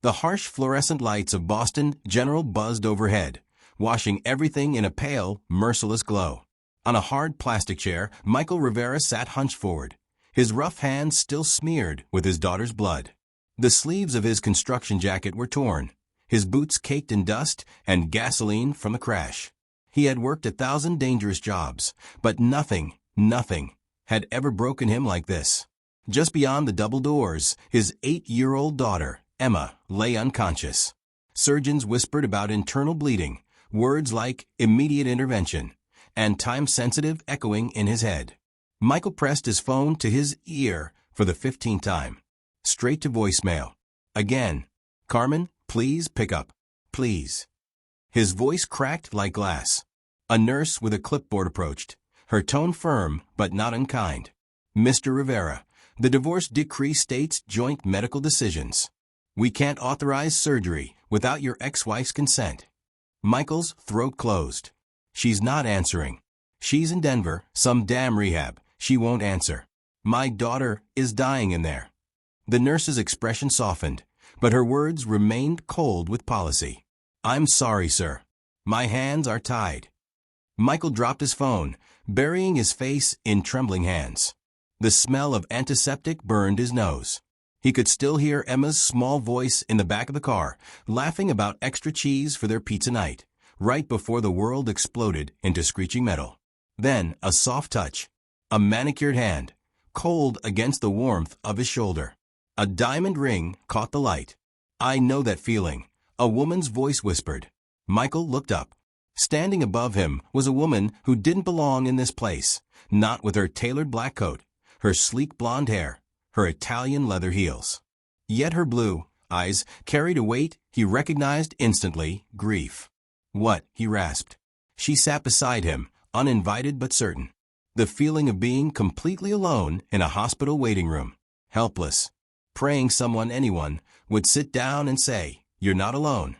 The harsh fluorescent lights of Boston General buzzed overhead, washing everything in a pale, merciless glow. On a hard plastic chair, Michael Rivera sat hunched forward, his rough hands still smeared with his daughter's blood. The sleeves of his construction jacket were torn, his boots caked in dust and gasoline from the crash. He had worked 1,000 dangerous jobs, but nothing had ever broken him like this. Just beyond the double doors, his 8-year-old daughter, Emma, lay unconscious. Surgeons whispered about internal bleeding, words like immediate intervention, and time-sensitive echoing in his head. Michael pressed his phone to his ear for the 15th time. Straight to voicemail. Again. "Carmen, please pick up. Please." His voice cracked like glass. A nurse with a clipboard approached, her tone firm but not unkind. "Mr. Rivera, the divorce decree states joint medical decisions. We can't authorize surgery without your ex-wife's consent." Michael's throat closed. "She's not answering. She's in Denver, some damn rehab. She won't answer. My daughter is dying in there." The nurse's expression softened, but her words remained cold with policy. "I'm sorry, sir. My hands are tied." Michael dropped his phone, burying his face in trembling hands. The smell of antiseptic burned his nose. He could still hear Emma's small voice in the back of the car, laughing about extra cheese for their pizza night, right before the world exploded into screeching metal. Then a soft touch, a manicured hand, cold against the warmth of his shoulder. A diamond ring caught the light. "I know that feeling," a woman's voice whispered. Michael looked up. Standing above him was a woman who didn't belong in this place, not with her tailored black coat, her sleek blonde hair, her Italian leather heels. Yet her blue eyes carried a weight he recognized instantly: grief. "What?" he rasped. She sat beside him, uninvited but certain. The feeling of being completely alone in a hospital waiting room, helpless, praying anyone would sit down and say, "You're not alone."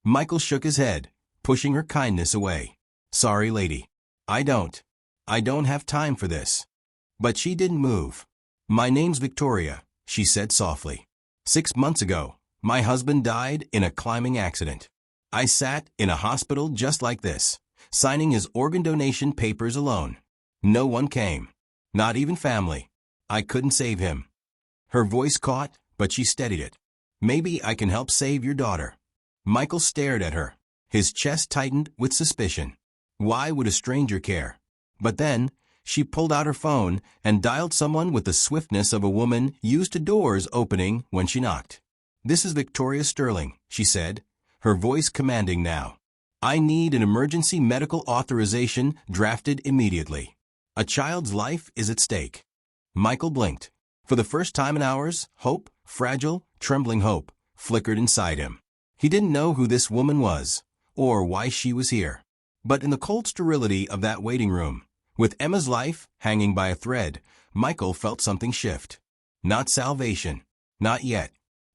Michael shook his head, pushing her kindness away. "Sorry, lady. I don't have time for this." But she didn't move. "My name's Victoria," she said softly. 6 months ago, my husband died in a climbing accident. I sat in a hospital just like this, signing his organ donation papers alone. No one came. Not even family. I couldn't save him." Her voice caught, but she steadied it. "Maybe I can help save your daughter." Michael stared at her. His chest tightened with suspicion. Why would a stranger care? But then, she pulled out her phone and dialed someone with the swiftness of a woman used to doors opening when she knocked. "This is Victoria Sterling," she said, her voice commanding now. "I need an emergency medical authorization drafted immediately. A child's life is at stake." Michael blinked. For the first time in hours, hope, fragile, trembling hope, flickered inside him. He didn't know who this woman was, or why she was here. But in the cold sterility of that waiting room, with Emma's life hanging by a thread, Michael felt something shift. Not salvation, not yet,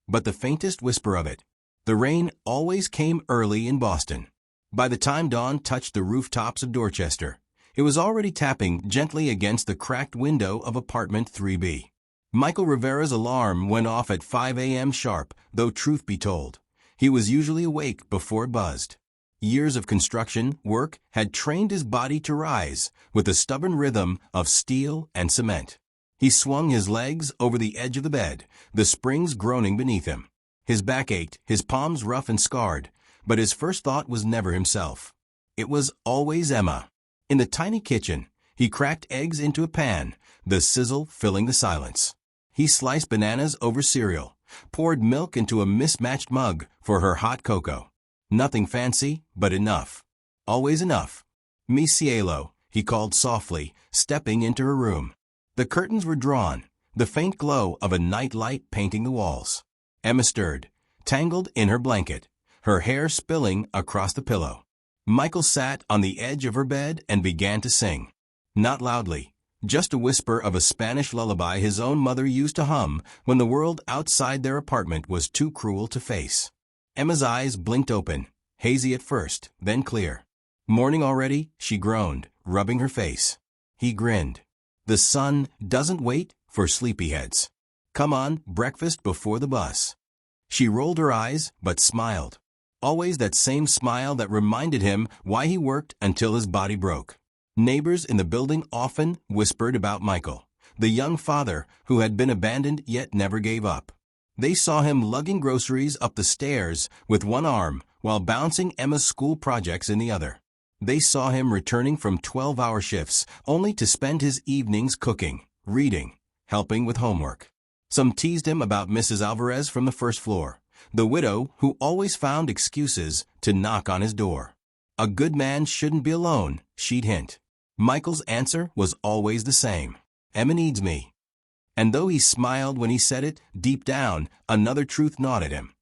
but the faintest whisper of it. The rain always came early in Boston. By the time dawn touched the rooftops of Dorchester, it was already tapping gently against the cracked window of apartment 3B. Michael Rivera's alarm went off at 5 a.m. sharp, though truth be told, he was usually awake before it buzzed. Years of construction work had trained his body to rise with the stubborn rhythm of steel and cement. He swung his legs over the edge of the bed, the springs groaning beneath him. His back ached, his palms rough and scarred, but his first thought was never himself. It was always Emma. In the tiny kitchen, he cracked eggs into a pan, the sizzle filling the silence. He sliced bananas over cereal, poured milk into a mismatched mug for her hot cocoa. Nothing fancy, but enough. Always enough. "Mi cielo," he called softly, stepping into her room. The curtains were drawn, the faint glow of a night light painting the walls. Emma stirred, tangled in her blanket, her hair spilling across the pillow. Michael sat on the edge of her bed and began to sing. Not loudly, just a whisper of a Spanish lullaby his own mother used to hum when the world outside their apartment was too cruel to face. Emma's eyes blinked open, hazy at first, then clear. "Morning already?" she groaned, rubbing her face. He grinned. "The sun doesn't wait for sleepyheads. Come on, breakfast before the bus." She rolled her eyes, but smiled. Always that same smile that reminded him why he worked until his body broke. Neighbors in the building often whispered about Michael, the young father who had been abandoned yet never gave up. They saw him lugging groceries up the stairs with one arm while balancing Emma's school projects in the other. They saw him returning from 12-hour shifts only to spend his evenings cooking, reading, helping with homework. Some teased him about Mrs. Alvarez from the first floor, the widow who always found excuses to knock on his door. A good man shouldn't be alone, she'd hint. Michael's answer was always the same. Emma needs me. And though he smiled when he said it, deep down, another truth gnawed at him.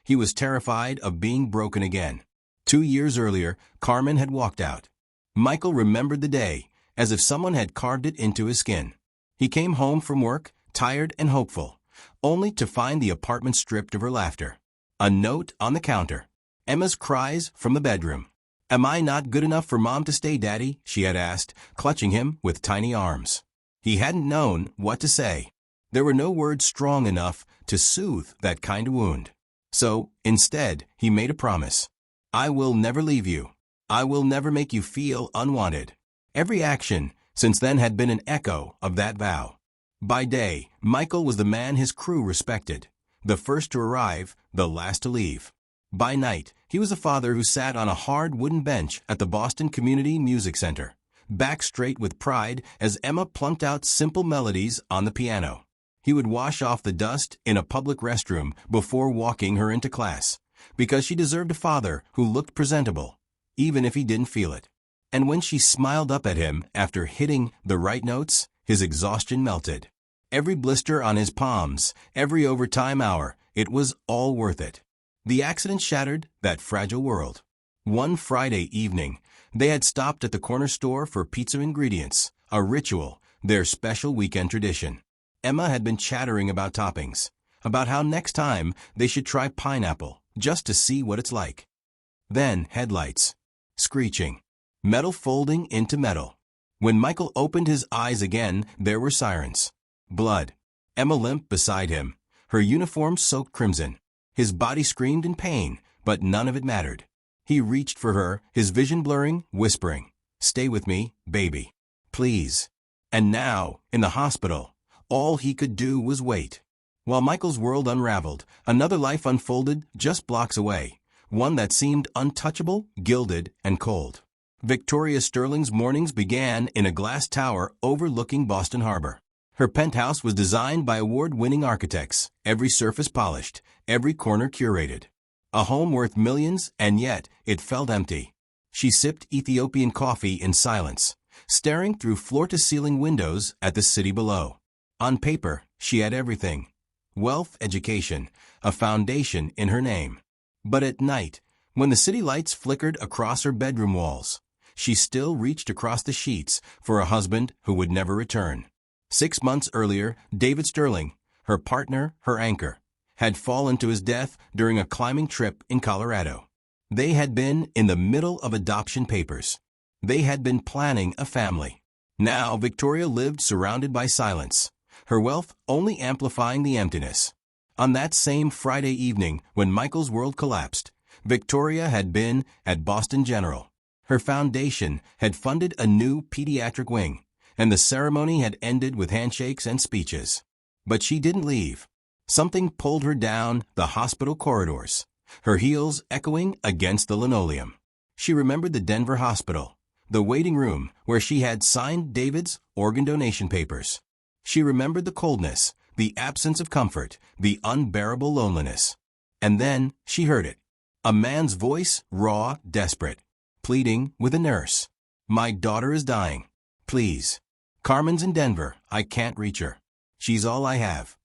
He was terrified of being broken again. 2 years earlier, Carmen had walked out. Michael remembered the day, as if someone had carved it into his skin. He came home from work, tired and hopeful, only to find the apartment stripped of her laughter. A note on the counter. Emma's cries from the bedroom. "Am I not good enough for Mom to stay, Daddy?" she had asked, clutching him with tiny arms. He hadn't known what to say. There were no words strong enough to soothe that kind of wound. So, instead, he made a promise. "I will never leave you. I will never make you feel unwanted." Every action since then had been an echo of that vow. By day, Michael was the man his crew respected, the first to arrive, the last to leave. By night, he was a father who sat on a hard wooden bench at the Boston Community Music Center, back straight with pride as Emma plunked out simple melodies on the piano. He would wash off the dust in a public restroom before walking her into class, because she deserved a father who looked presentable, even if he didn't feel it. And when she smiled up at him after hitting the right notes, his exhaustion melted. Every blister on his palms, every overtime hour, it was all worth it. The accident shattered that fragile world. One Friday evening, they had stopped at the corner store for pizza ingredients, a ritual, their special weekend tradition. Emma had been chattering about toppings, about how next time they should try pineapple, just to see what it's like. Then headlights. Screeching. Metal folding into metal. When Michael opened his eyes again, there were sirens. Blood. Emma limped beside him, her uniform soaked crimson. His body screamed in pain, but none of it mattered. He reached for her, his vision blurring, whispering, "Stay with me, baby. Please." And now, in the hospital, all he could do was wait. While Michael's world unraveled, another life unfolded just blocks away, one that seemed untouchable, gilded, and cold. Victoria Sterling's mornings began in a glass tower overlooking Boston Harbor. Her penthouse was designed by award-winning architects, every surface polished, every corner curated. A home worth millions, and yet it felt empty. She sipped Ethiopian coffee in silence, staring through floor-to-ceiling windows at the city below. On paper, she had everything. Wealth, education, a foundation in her name. But at night, when the city lights flickered across her bedroom walls, she still reached across the sheets for a husband who would never return. 6 months earlier, David Sterling, her partner, her anchor, had fallen to his death during a climbing trip in Colorado. They had been in the middle of adoption papers. They had been planning a family. Now Victoria lived surrounded by silence, her wealth only amplifying the emptiness. On that same Friday evening when Michael's world collapsed, Victoria had been at Boston General. Her foundation had funded a new pediatric wing, and the ceremony had ended with handshakes and speeches. But she didn't leave. Something pulled her down the hospital corridors, her heels echoing against the linoleum. She remembered the Denver hospital, the waiting room where she had signed David's organ donation papers. She remembered the coldness, the absence of comfort, the unbearable loneliness. And then she heard it. A man's voice, raw, desperate, pleading with a nurse. "My daughter is dying. Please. Carmen's in Denver. I can't reach her. She's all I have."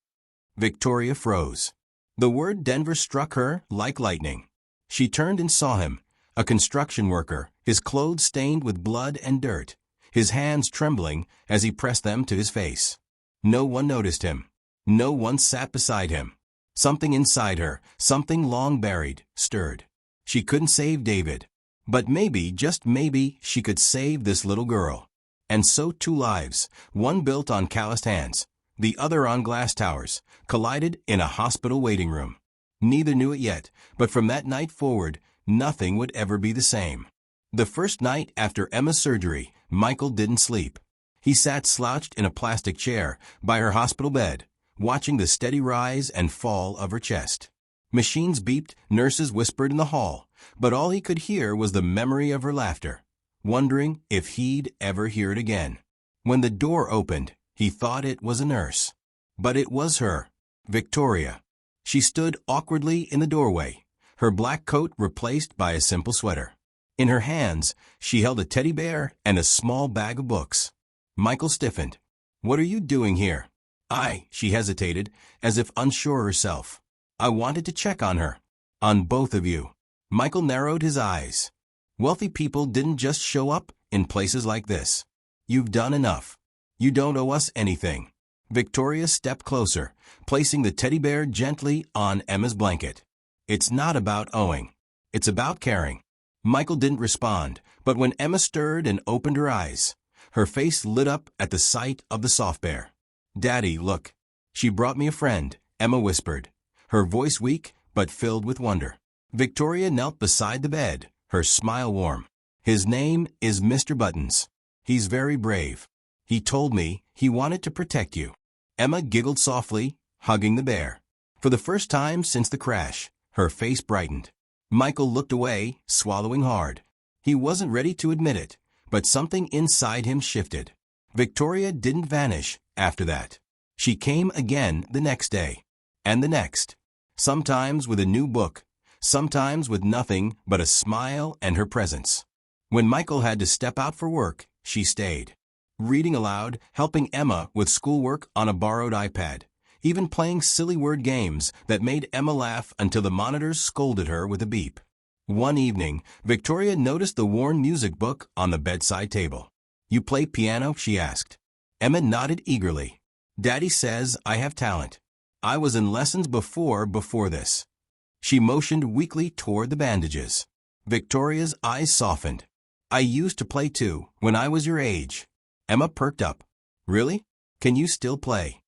Victoria froze. The word Denver struck her like lightning. She turned and saw him, a construction worker, his clothes stained with blood and dirt, his hands trembling as he pressed them to his face. No one noticed him. No one sat beside him. Something inside her, something long buried, stirred. She couldn't save David. But maybe, just maybe, she could save this little girl. And so 2 lives, one built on calloused hands, the other on glass towers, collided in a hospital waiting room. Neither knew it yet, but from that night forward, nothing would ever be the same. The first night after Emma's surgery, Michael didn't sleep. He sat slouched in a plastic chair by her hospital bed, watching the steady rise and fall of her chest. Machines beeped, nurses whispered in the hall, but all he could hear was the memory of her laughter, wondering if he'd ever hear it again. When the door opened, he thought it was a nurse. But it was her, Victoria. She stood awkwardly in the doorway, her black coat replaced by a simple sweater. In her hands, she held a teddy bear and a small bag of books. Michael stiffened. "What are you doing here?" She hesitated, as if unsure herself. "I wanted to check on her." "On both of you." Michael narrowed his eyes. "Wealthy people didn't just show up in places like this. You've done enough. You don't owe us anything." Victoria stepped closer, placing the teddy bear gently on Emma's blanket. "It's not about owing. It's about caring." Michael didn't respond, but when Emma stirred and opened her eyes, her face lit up at the sight of the soft bear. "Daddy, look. She brought me a friend," Emma whispered, her voice weak but filled with wonder. Victoria knelt beside the bed, her smile warm. "His name is Mr. Buttons. He's very brave. He told me he wanted to protect you." Emma giggled softly, hugging the bear. For the first time since the crash, her face brightened. Michael looked away, swallowing hard. He wasn't ready to admit it, but something inside him shifted. Victoria didn't vanish after that. She came again the next day, and the next. Sometimes with a new book, sometimes with nothing but a smile and her presence. When Michael had to step out for work, she stayed. Reading aloud, helping Emma with schoolwork on a borrowed iPad, even playing silly word games that made Emma laugh until the monitors scolded her with a beep. One evening, Victoria noticed the worn music book on the bedside table. "You play piano?" she asked. Emma nodded eagerly. "Daddy says I have talent. I was in lessons before this." She motioned weakly toward the bandages. Victoria's eyes softened. "I used to play too, when I was your age." Emma perked up. "Really? Can you still play?"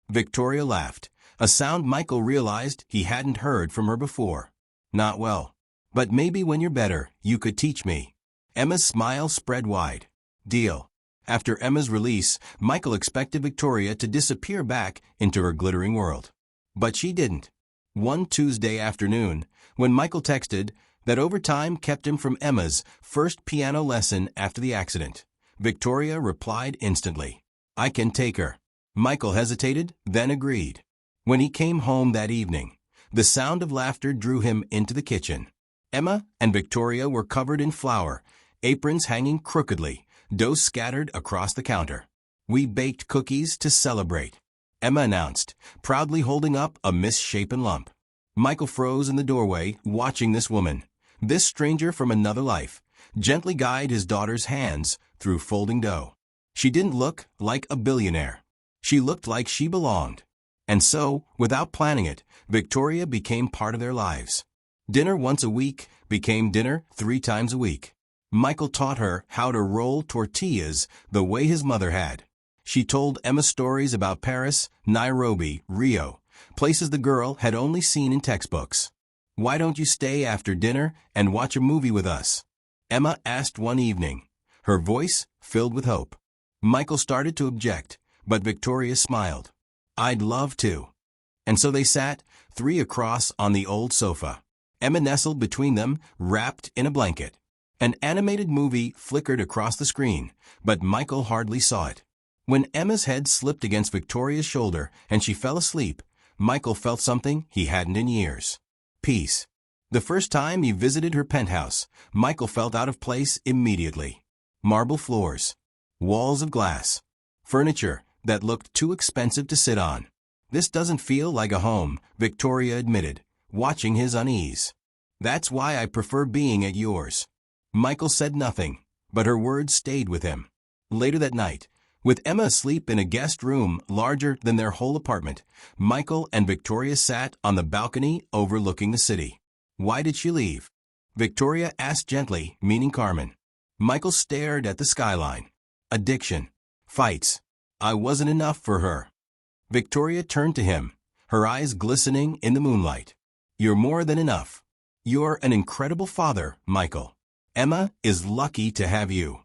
Victoria laughed, a sound Michael realized he hadn't heard from her before. "Not well. But maybe when you're better, you could teach me." Emma's smile spread wide. "Deal." After Emma's release, Michael expected Victoria to disappear back into her glittering world. But she didn't. One Tuesday afternoon, when Michael texted that overtime kept him from Emma's first piano lesson after the accident, Victoria replied instantly, "I can take her." Michael hesitated, then agreed. When he came home that evening, the sound of laughter drew him into the kitchen. Emma and Victoria were covered in flour, aprons hanging crookedly, dough scattered across the counter. "We baked cookies to celebrate," Emma announced, proudly holding up a misshapen lump. Michael froze in the doorway, watching this woman, this stranger from another life, gently guide his daughter's hands through folding dough. She didn't look like a billionaire. She looked like she belonged. And so, without planning it, Victoria became part of their lives. Dinner once a week became dinner 3 times a week. Michael taught her how to roll tortillas the way his mother had. She told Emma stories about Paris, Nairobi, Rio, places the girl had only seen in textbooks. "Why don't you stay after dinner and watch a movie with us?" Emma asked one evening, her voice filled with hope. Michael started to object, but Victoria smiled. "I'd love to." And so they sat, 3 across on the old sofa. Emma nestled between them, wrapped in a blanket. An animated movie flickered across the screen, but Michael hardly saw it. When Emma's head slipped against Victoria's shoulder and she fell asleep, Michael felt something he hadn't in years. Peace. The first time he visited her penthouse, Michael felt out of place immediately. Marble floors, walls of glass, furniture that looked too expensive to sit on. "This doesn't feel like a home," Victoria admitted, watching his unease. "That's why I prefer being at yours." Michael said nothing, but her words stayed with him. Later that night, with Emma asleep in a guest room larger than their whole apartment, Michael and Victoria sat on the balcony overlooking the city. "Why did she leave?" Victoria asked gently, meaning Carmen. Michael stared at the skyline. "Addiction. Fights. I wasn't enough for her." Victoria turned to him, her eyes glistening in the moonlight. You're more than enough. You're an incredible father, Michael. Emma is lucky to have you.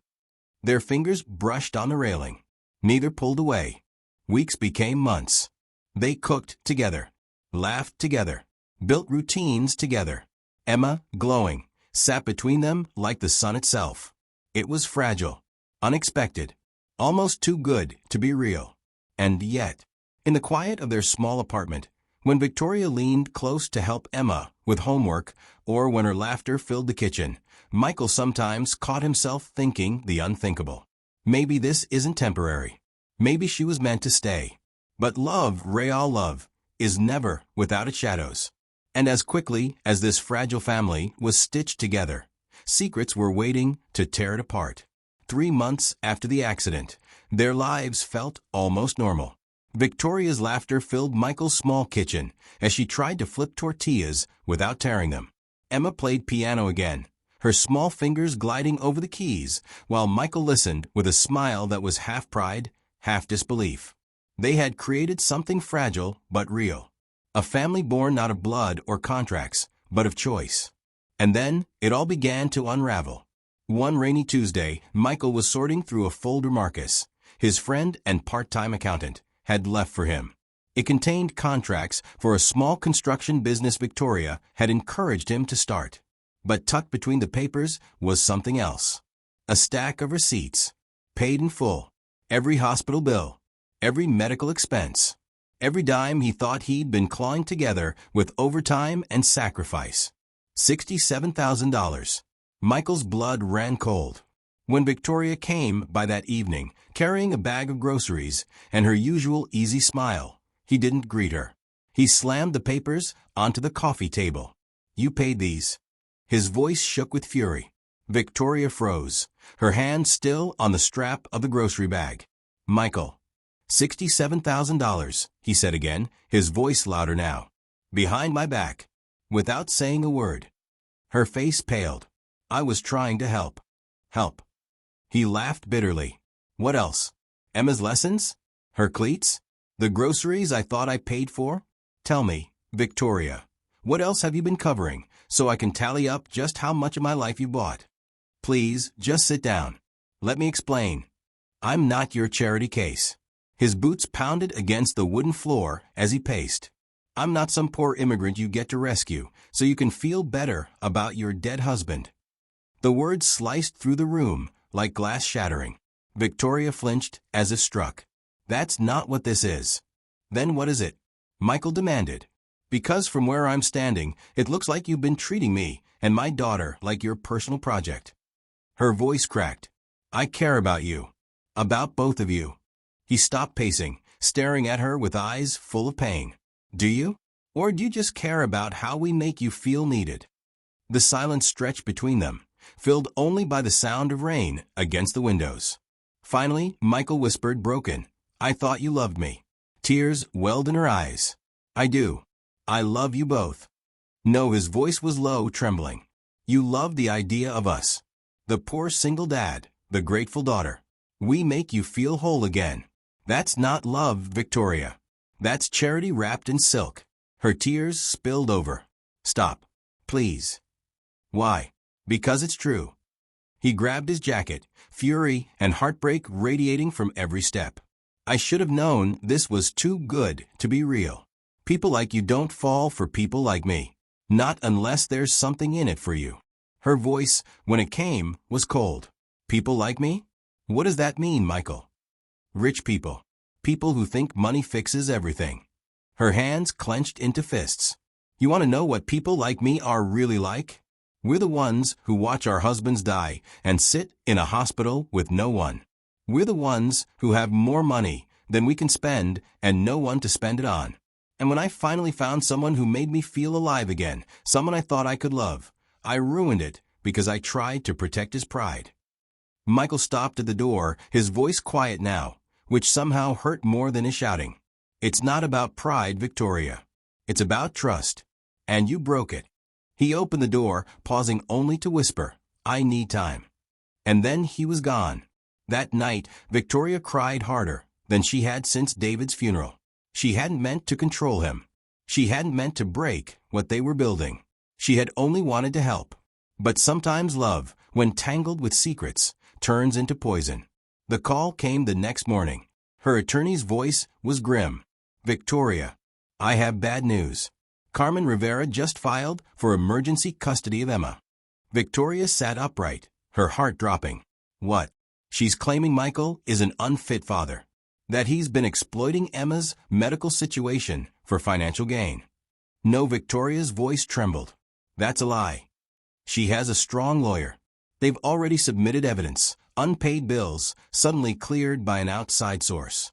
Their fingers brushed on the railing. Neither pulled away. Weeks became months. They cooked together, laughed together, built routines together. Emma, glowing, sat between them like the sun itself. It was fragile, unexpected, almost too good to be real. And yet, in the quiet of their small apartment, when Victoria leaned close to help Emma with homework, or when her laughter filled the kitchen, Michael sometimes caught himself thinking the unthinkable. Maybe this isn't temporary. Maybe she was meant to stay. But love, real love, is never without its shadows. And as quickly as this fragile family was stitched together, secrets were waiting to tear it apart. 3 months after the accident, their lives felt almost normal. Victoria's laughter filled Michael's small kitchen as she tried to flip tortillas without tearing them. Emma played piano again, her small fingers gliding over the keys, while Michael listened with a smile that was half pride, half disbelief. They had created something fragile but real. A family born not of blood or contracts, but of choice. And then it all began to unravel. One rainy Tuesday, Michael was sorting through a folder Marcus, his friend and part-time accountant, had left for him. It contained contracts for a small construction business Victoria had encouraged him to start. But tucked between the papers was something else. A stack of receipts, paid in full. Every hospital bill, every medical expense, every dime he thought he'd been clawing together with overtime and sacrifice. $67,000. Michael's blood ran cold. When Victoria came by that evening, carrying a bag of groceries and her usual easy smile, he didn't greet her. He slammed the papers onto the coffee table. You paid these. His voice shook with fury. Victoria froze, her hand still on the strap of the grocery bag. Michael. $67,000, he said again, his voice louder now. Behind my back. Without saying a word. Her face paled. I was trying to help. Help. He laughed bitterly. What else? Emma's lessons? Her cleats? The groceries I thought I paid for? Tell me, Victoria, what else have you been covering, so I can tally up just how much of my life you bought? Please, just sit down. Let me explain. I'm not your charity case. His boots pounded against the wooden floor as he paced. I'm not some poor immigrant you get to rescue, so you can feel better about your dead husband. The words sliced through the room like glass shattering. Victoria flinched as if struck. That's not what this is. Then what is it? Michael demanded. Because from where I'm standing, it looks like you've been treating me and my daughter like your personal project. Her voice cracked. I care about you. About both of you. He stopped pacing, staring at her with eyes full of pain. Do you? Or do you just care about how we make you feel needed? The silence stretched between them, filled only by the sound of rain against the windows. Finally, Michael whispered, broken, I thought you loved me. Tears welled in her eyes. I do. I love you both. No, his voice was low, trembling. You love the idea of us. The poor single dad, the grateful daughter. We make you feel whole again. That's not love, Victoria. That's charity wrapped in silk. Her tears spilled over. Stop. Please. Why? Because it's true. He grabbed his jacket, fury and heartbreak radiating from every step. I should have known this was too good to be real. People like you don't fall for people like me. Not unless there's something in it for you. Her voice, when it came, was cold. People like me? What does that mean, Michael? Rich people. People who think money fixes everything. Her hands clenched into fists. You want to know what people like me are really like? We're the ones who watch our husbands die and sit in a hospital with no one. We're the ones who have more money than we can spend and no one to spend it on. And when I finally found someone who made me feel alive again, someone I thought I could love, I ruined it because I tried to protect his pride. Michael stopped at the door, his voice quiet now, which somehow hurt more than his shouting. It's not about pride, Victoria. It's about trust. And you broke it. He opened the door, pausing only to whisper, I need time. And then he was gone. That night, Victoria cried harder than she had since David's funeral. She hadn't meant to control him. She hadn't meant to break what they were building. She had only wanted to help. But sometimes love, when tangled with secrets, turns into poison. The call came the next morning. Her attorney's voice was grim. Victoria, I have bad news. Carmen Rivera just filed for emergency custody of Emma. Victoria sat upright, her heart dropping. What? She's claiming Michael is an unfit father. That he's been exploiting Emma's medical situation for financial gain. No, Victoria's voice trembled. That's a lie. She has a strong lawyer. They've already submitted evidence, unpaid bills, suddenly cleared by an outside source.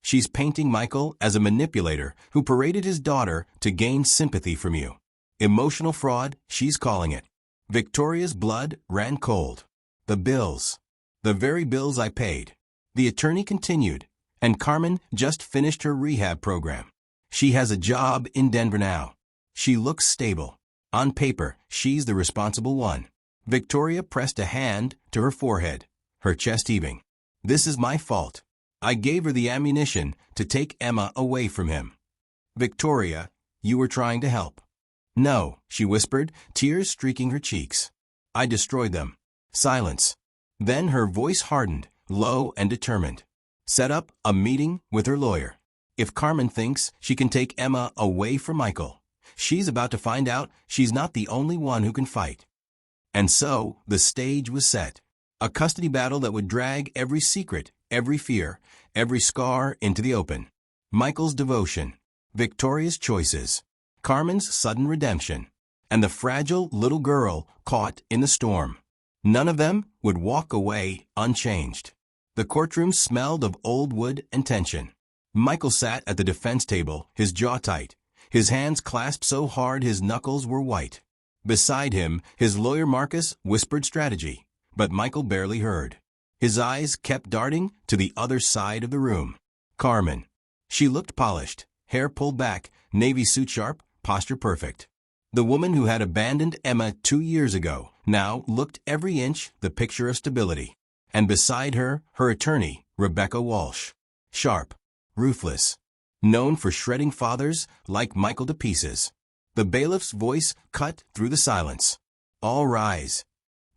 She's painting Michael as a manipulator who paraded his daughter to gain sympathy from you. Emotional fraud, she's calling it. Victoria's blood ran cold. The bills. The very bills I paid. The attorney continued, and Carmen just finished her rehab program. She has a job in Denver now. She looks stable. On paper, she's the responsible one. Victoria pressed a hand to her forehead, her chest heaving. This is my fault. I gave her the ammunition to take Emma away from him. Victoria, you were trying to help. No, she whispered, tears streaking her cheeks. I destroyed them. Silence. Then her voice hardened, low and determined. Set up a meeting with her lawyer. If Carmen thinks she can take Emma away from Michael, she's about to find out she's not the only one who can fight. And so, the stage was set. A custody battle that would drag every secret, every fear, every scar into the open. Michael's devotion, Victoria's choices, Carmen's sudden redemption, and the fragile little girl caught in the storm. None of them would walk away unchanged. The courtroom smelled of old wood and tension. Michael sat at the defense table, his jaw tight, his hands clasped so hard his knuckles were white. Beside him, his lawyer Marcus whispered strategy, but Michael barely heard. His eyes kept darting to the other side of the room. Carmen. She looked polished, hair pulled back, navy suit sharp, posture perfect. The woman who had abandoned Emma 2 years ago now looked every inch the picture of stability. And beside her, her attorney, Rebecca Walsh. Sharp, ruthless, known for shredding fathers like Michael to pieces. The bailiff's voice cut through the silence. All rise.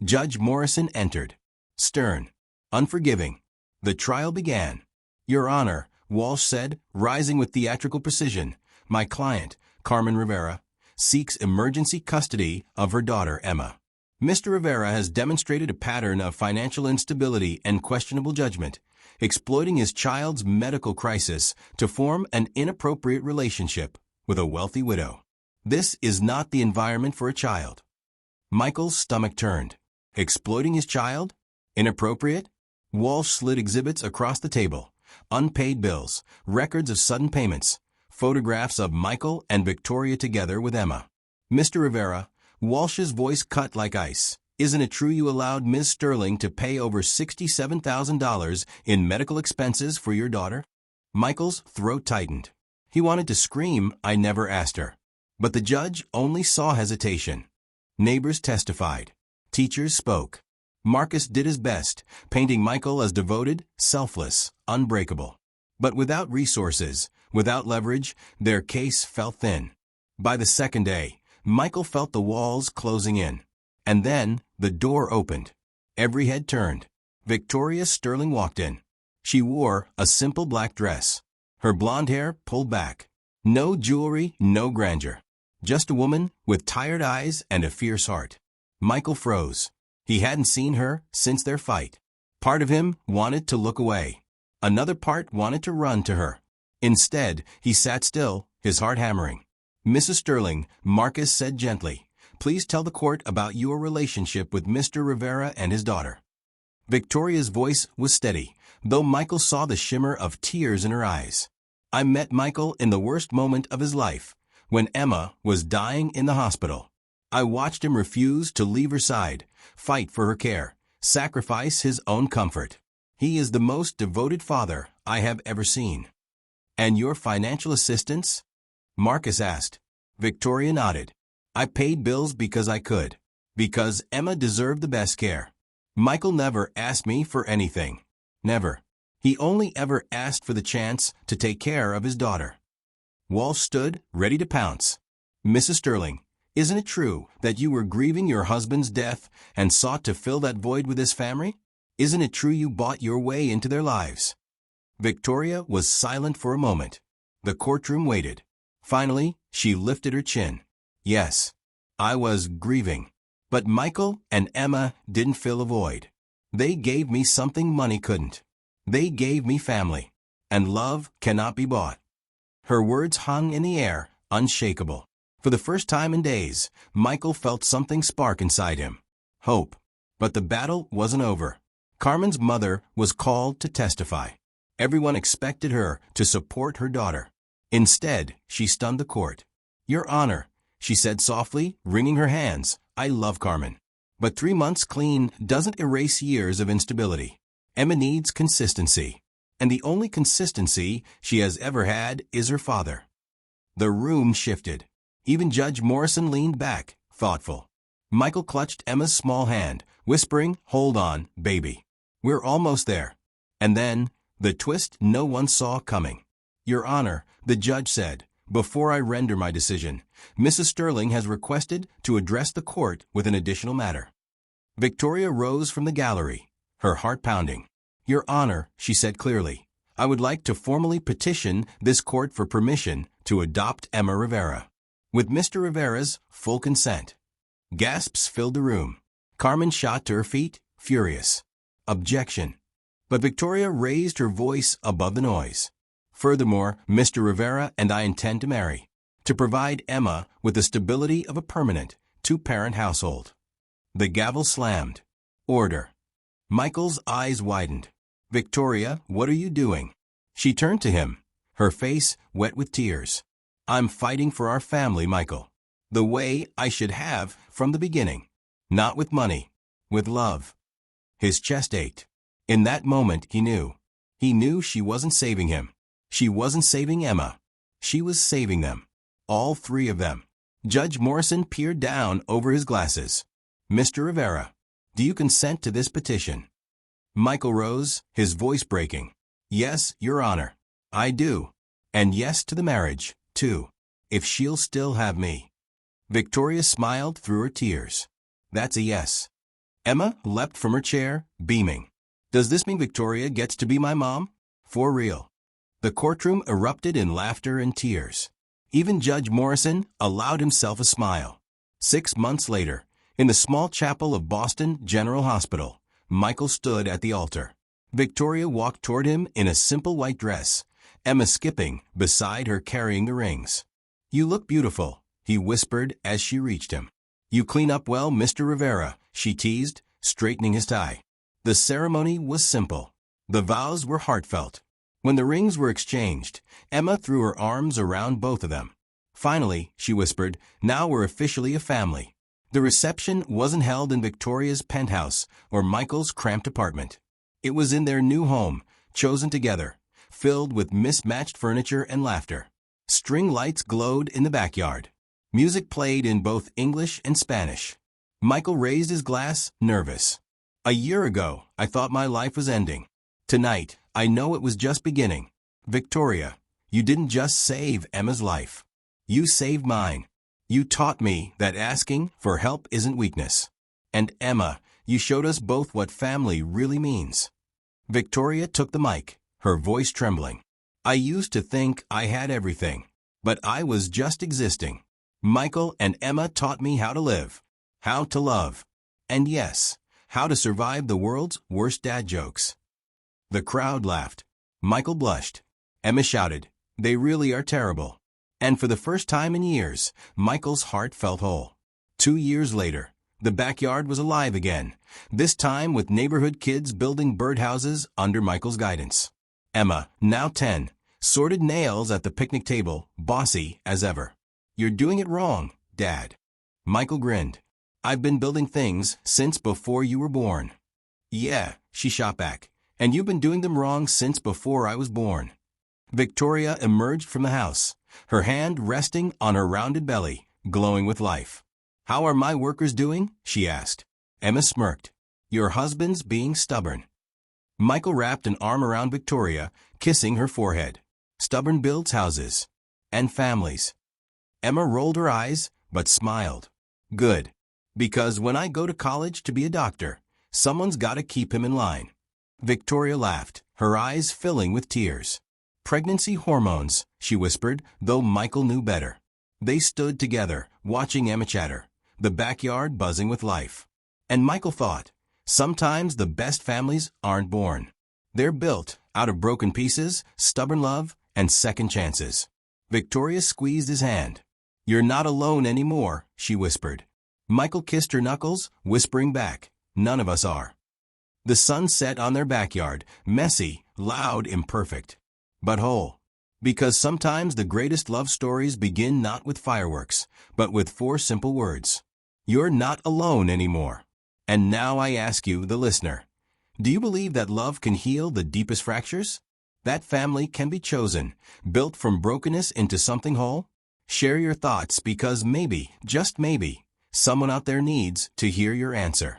Judge Morrison entered. Stern, unforgiving. The trial began. Your Honor, Walsh said, rising with theatrical precision, my client, Carmen Rivera, seeks emergency custody of her daughter, Emma. Mr. Rivera has demonstrated a pattern of financial instability and questionable judgment, exploiting his child's medical crisis to form an inappropriate relationship with a wealthy widow. This is not the environment for a child. Michael's stomach turned. Exploiting his child? Inappropriate? Walsh slid exhibits across the table. Unpaid bills, records of sudden payments, photographs of Michael and Victoria together with Emma. Mr. Rivera, Walsh's voice cut like ice. Isn't it true you allowed Ms. Sterling to pay over $67,000 in medical expenses for your daughter? Michael's throat tightened. He wanted to scream, I never asked her. But the judge only saw hesitation. Neighbors testified. Teachers spoke. Marcus did his best, painting Michael as devoted, selfless, unbreakable. But without resources, without leverage, their case fell thin. By the second day, Michael felt the walls closing in. And then, the door opened. Every head turned. Victoria Sterling walked in. She wore a simple black dress. Her blonde hair pulled back. No jewelry, no grandeur. Just a woman with tired eyes and a fierce heart. Michael froze. He hadn't seen her since their fight. Part of him wanted to look away. Another part wanted to run to her. Instead, he sat still, his heart hammering. Mrs. Sterling, Marcus said gently, please tell the court about your relationship with Mr. Rivera and his daughter. Victoria's voice was steady, though Michael saw the shimmer of tears in her eyes. I met Michael in the worst moment of his life, when Emma was dying in the hospital. I watched him refuse to leave her side, fight for her care, sacrifice his own comfort. He is the most devoted father I have ever seen. And your financial assistance? Marcus asked. Victoria nodded. I paid bills because I could. Because Emma deserved the best care. Michael never asked me for anything. Never. He only ever asked for the chance to take care of his daughter. Walsh stood, ready to pounce. Mrs. Sterling, isn't it true that you were grieving your husband's death and sought to fill that void with his family? Isn't it true you bought your way into their lives? Victoria was silent for a moment. The courtroom waited. Finally, she lifted her chin. Yes, I was grieving. But Michael and Emma didn't fill a void. They gave me something money couldn't. They gave me family. And love cannot be bought. Her words hung in the air, unshakable. For the first time in days, Michael felt something spark inside him. Hope. But the battle wasn't over. Carmen's mother was called to testify. Everyone expected her to support her daughter. Instead, she stunned the court. Your Honor, she said softly, wringing her hands, I love Carmen. But 3 months clean doesn't erase years of instability. Emma needs consistency. And the only consistency she has ever had is her father. The room shifted. Even Judge Morrison leaned back, thoughtful. Michael clutched Emma's small hand, whispering, Hold on, baby. We're almost there. And then, the twist no one saw coming. Your Honor, the judge said, before I render my decision, Mrs. Sterling has requested to address the court with an additional matter. Victoria rose from the gallery, her heart pounding. Your Honor, she said clearly, I would like to formally petition this court for permission to adopt Emma Rivera. With Mr. Rivera's full consent. Gasps filled the room. Carmen shot to her feet, furious. Objection. But Victoria raised her voice above the noise. Furthermore, Mr. Rivera and I intend to marry, to provide Emma with the stability of a permanent, two-parent household. The gavel slammed. Order. Michael's eyes widened. Victoria, what are you doing? She turned to him, her face wet with tears. I'm fighting for our family, Michael. The way I should have from the beginning. Not with money, with love. His chest ached. In that moment, he knew. He knew she wasn't saving him. She wasn't saving Emma. She was saving them. All 3 of them. Judge Morrison peered down over his glasses. Mr. Rivera, do you consent to this petition? Michael rose, his voice breaking. Yes, Your Honor. I do. And yes to the marriage, too. If she'll still have me. Victoria smiled through her tears. That's a yes. Emma leapt from her chair, beaming. Does this mean Victoria gets to be my mom? For real. The courtroom erupted in laughter and tears. Even Judge Morrison allowed himself a smile. 6 months later, in the small chapel of Boston General Hospital, Michael stood at the altar. Victoria walked toward him in a simple white dress, Emma skipping beside her carrying the rings. You look beautiful, he whispered as she reached him. You clean up well, Mr. Rivera, she teased, straightening his tie. The ceremony was simple. The vows were heartfelt. When the rings were exchanged, Emma threw her arms around both of them. Finally, she whispered, now we're officially a family. The reception wasn't held in Victoria's penthouse or Michael's cramped apartment. It was in their new home, chosen together, filled with mismatched furniture and laughter. String lights glowed in the backyard. Music played in both English and Spanish. Michael raised his glass, nervous. A year ago, I thought my life was ending. Tonight, I know it was just beginning. Victoria, you didn't just save Emma's life. You saved mine. You taught me that asking for help isn't weakness. And Emma, you showed us both what family really means. Victoria took the mic, her voice trembling. I used to think I had everything, but I was just existing. Michael and Emma taught me how to live, how to love, and yes, how to survive the world's worst dad jokes. The crowd laughed. Michael blushed. Emma shouted, they really are terrible. And for the first time in years, Michael's heart felt whole. 2 years later, the backyard was alive again, this time with neighborhood kids building birdhouses under Michael's guidance. Emma, now 10, sorted nails at the picnic table, bossy as ever. You're doing it wrong, Dad. Michael grinned. I've been building things since before you were born. Yeah, she shot back. And you've been doing them wrong since before I was born. Victoria emerged from the house, her hand resting on her rounded belly, glowing with life. How are my workers doing? She asked. Emma smirked. Your husband's being stubborn. Michael wrapped an arm around Victoria, kissing her forehead. Stubborn builds houses. and families. Emma rolled her eyes, but smiled. Good. Because when I go to college to be a doctor, someone's got to keep him in line. Victoria laughed, her eyes filling with tears. Pregnancy hormones, she whispered, though Michael knew better. They stood together, watching Emma chatter, the backyard buzzing with life. And Michael thought, sometimes the best families aren't born. They're built out of broken pieces, stubborn love, and second chances. Victoria squeezed his hand. You're not alone anymore, she whispered. Michael kissed her knuckles, whispering back, none of us are. The sun set on their backyard, messy, loud, imperfect, but whole. Because sometimes the greatest love stories begin not with fireworks, but with 4 simple words. You're not alone anymore. And now I ask you, the listener, do you believe that love can heal the deepest fractures? That family can be chosen, built from brokenness into something whole? Share your thoughts because maybe, just maybe, someone out there needs to hear your answer.